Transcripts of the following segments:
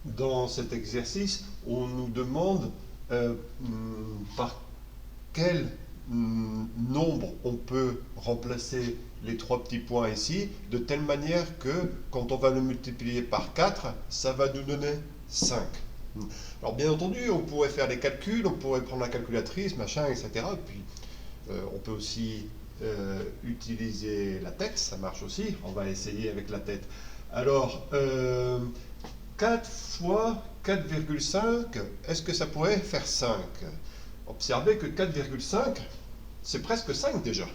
Dans cet exercice, on nous demande par quel nombre on peut remplacer les trois petits points ici, de telle manière que quand on va le multiplier par 4, ça va nous donner 5. Alors bien entendu, on pourrait faire des calculs, on pourrait prendre la calculatrice, machin, etc. Puis on peut aussi utiliser la tête, ça marche aussi. On va essayer avec la tête. Alors, 4 fois 4,5, est-ce que ça pourrait faire 5? Observez que 4,5, c'est presque 5 déjà.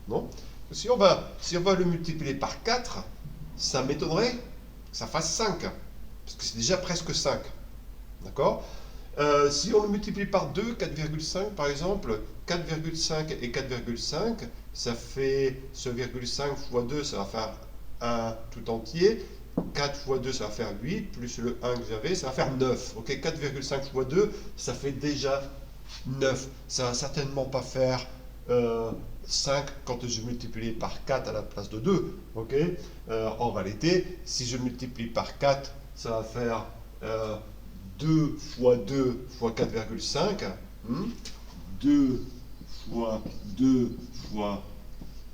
Non? Si on va le multiplier par 4, ça m'étonnerait que ça fasse 5. Parce que c'est déjà presque 5. D'accord? Si on le multiplie par 2, 4,5 par exemple, 4,5 et 4,5, ça fait ce virgule 5 fois 2, ça va faire 1 tout entier. 4 fois 2, ça va faire 8, plus le 1 que j'avais, ça va faire 9. Ok, 4,5 fois 2, ça fait déjà 9. Ça va certainement pas faire 5 quand je multiplie par 4 à la place de 2. Ok, en réalité, si je multiplie par 4, ça va faire 2 fois 2 fois 4,5. 2 fois 2 fois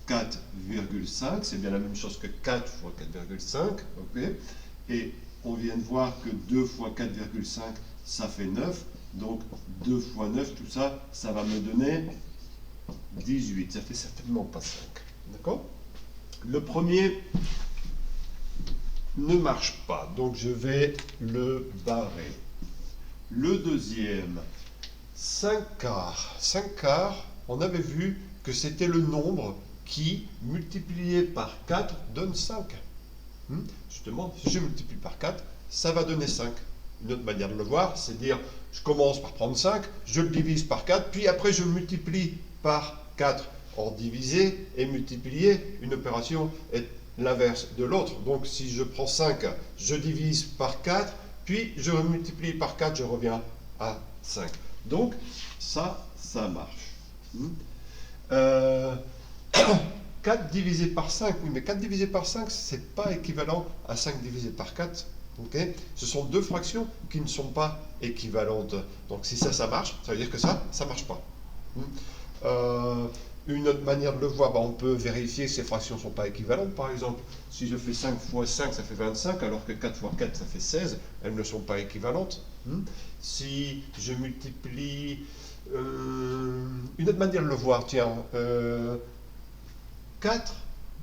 4,5, c'est bien la même chose que 4 fois 4,5, ok? Et on vient de voir que 2 fois 4,5, ça fait 9, donc 2 fois 9, tout ça, ça va me donner 18, ça fait certainement pas 5, d'accord? Le premier ne marche pas, donc je vais le barrer. Le deuxième, 5 quarts. 5 quarts, on avait vu que c'était le nombre qui, multiplié par 4, donne 5. Justement, si je multiplie par 4, ça va donner 5. Une autre manière de le voir, c'est dire, je commence par prendre 5, je le divise par 4, puis après je multiplie par 4. Or, diviser et multiplier, une opération est l'inverse de l'autre. Donc, si je prends 5, je divise par 4, puis je multiplie par 4, je reviens à 5. Donc, ça marche. 4 divisé par 5, oui, mais 4 divisé par 5, ce n'est pas équivalent à 5 divisé par 4. Okay, ce sont deux fractions qui ne sont pas équivalentes. Donc si ça marche, ça veut dire que ça ne marche pas. Une autre manière de le voir, on peut vérifier que ces fractions ne sont pas équivalentes. Par exemple, si je fais 5 fois 5, ça fait 25, alors que 4 fois 4, ça fait 16. Elles ne sont pas équivalentes. Si je multiplie... une autre manière de le voir, tiens, 4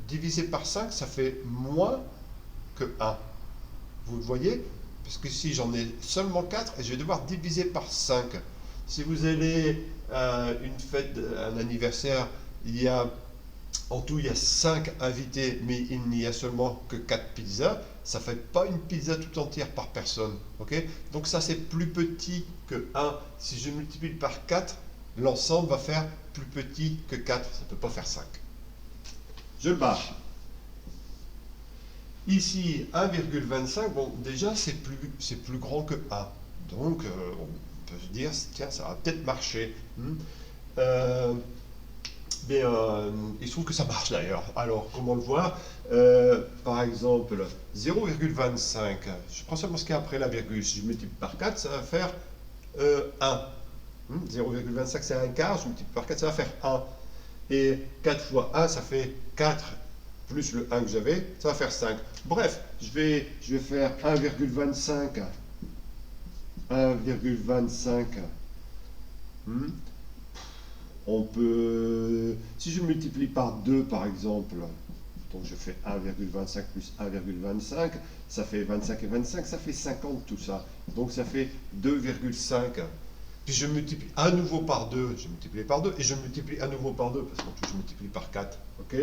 divisé par 5, ça fait moins que 1. Vous le voyez? Parce que ici, j'en ai seulement 4 et je vais devoir diviser par 5. Si vous allez à une fête, un anniversaire, en tout, il y a 5 invités, mais il n'y a seulement que 4 pizzas. Ça ne fait pas une pizza tout entière par personne. Okay, donc ça, c'est plus petit que 1. Si je multiplie par 4, l'ensemble va faire plus petit que 4. Ça ne peut pas faire 5. Je le barre. Ici, 1,25, bon, déjà, c'est plus grand que 1. Donc, on peut se dire, tiens, ça va peut-être marcher. Mais il se trouve que ça marche d'ailleurs. Alors, comment le voir? Par exemple, 0,25. Je prends seulement ce qu'il y a après la virgule. Si je multiplie par 4, ça va faire 1. 0,25, c'est un quart. Je multiplie par 4, ça va faire 1. Et 4 fois 1, ça fait 4. Plus le 1 que j'avais, ça va faire 5. Bref, je vais faire 1,25. 1,25. On peut, si je multiplie par 2 par exemple, donc je fais 1,25 plus 1,25, ça fait 25 et 25, ça fait 50 tout ça. Donc ça fait 2,5. Puis je multiplie à nouveau par 2, je multiplie par 2, et je multiplie à nouveau par 2, parce qu'en tout je multiplie par 4. Ok,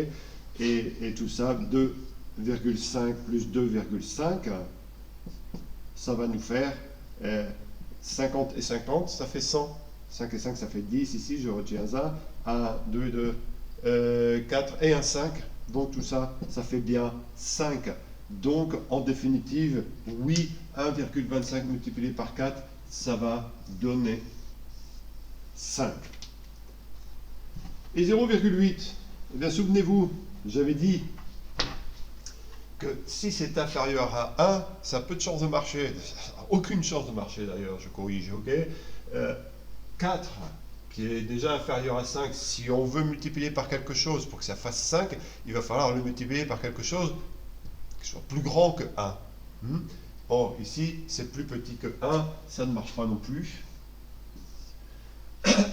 et tout ça, 2,5 plus 2,5, ça va nous faire 50 et 50, ça fait 100. 5 et 5, ça fait 10 ici, je retiens 1. 1, 2, 4 et un 5. Donc tout ça, ça fait bien 5. Donc en définitive, oui, 1,25 multiplié par 4, ça va donner 5. Et 0,8, eh bien souvenez-vous, j'avais dit que si c'est inférieur à 1, ça a peu de chance de marcher. Aucune chance de marcher d'ailleurs, je corrige, ok. 4, qui est déjà inférieur à 5, si on veut multiplier par quelque chose pour que ça fasse 5, il va falloir le multiplier par quelque chose qui soit plus grand que 1. Or, ici, c'est plus petit que 1, ça ne marche pas non plus.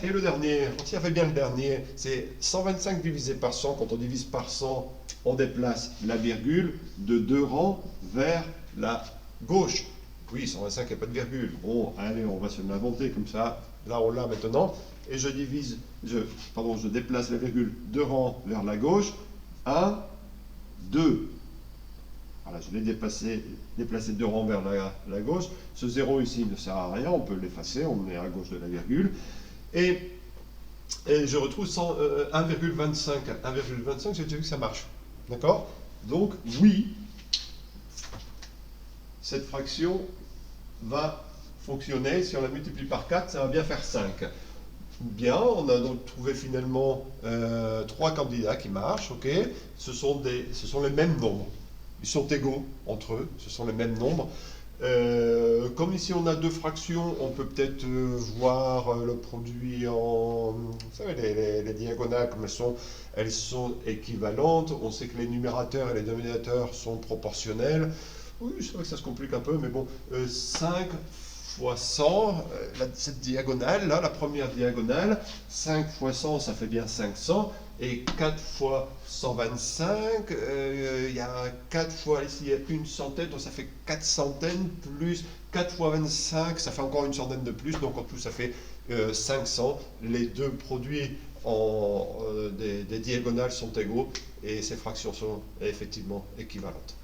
Et le dernier, on tient fait bien le dernier, c'est 125 divisé par 100. Quand on divise par 100, on déplace la virgule de 2 rangs vers la gauche. Oui, 125, il n'y a pas de virgule. Bon, allez, on va se l'inventer comme ça. Là, on l'a maintenant. Et je déplace la virgule 2 rangs vers la gauche. 1, 2. Voilà, je l'ai déplacé 2 rangs vers la gauche. Ce 0 ici ne sert à rien, on peut l'effacer, on est à gauche de la virgule. Et je retrouve 1,25. 1,25, j'ai déjà vu que ça marche. D'accord? Donc, oui, cette fraction va fonctionner. Si on la multiplie par 4, ça va bien faire 5. Bien, on a donc trouvé finalement 3 candidats qui marchent. Ok, ce sont les mêmes nombres. Ils sont égaux entre eux, ce sont les mêmes nombres. Comme ici on a deux fractions, on peut peut-être voir le produit en... Vous savez, les diagonales, comme elles sont équivalentes. On sait que les numérateurs et les dénominateurs sont proportionnels. Oui, c'est vrai que ça se complique un peu, mais bon, 5 fois 100, cette diagonale, là, la première diagonale, 5 fois 100, ça fait bien 500. Et 4 fois 125, il y a 4 fois, ici il y a une centaine, donc ça fait 4 centaines, plus 4 fois 25, ça fait encore une centaine de plus, donc en tout ça fait 500. Les deux produits des diagonales sont égaux, et ces fractions sont effectivement équivalentes.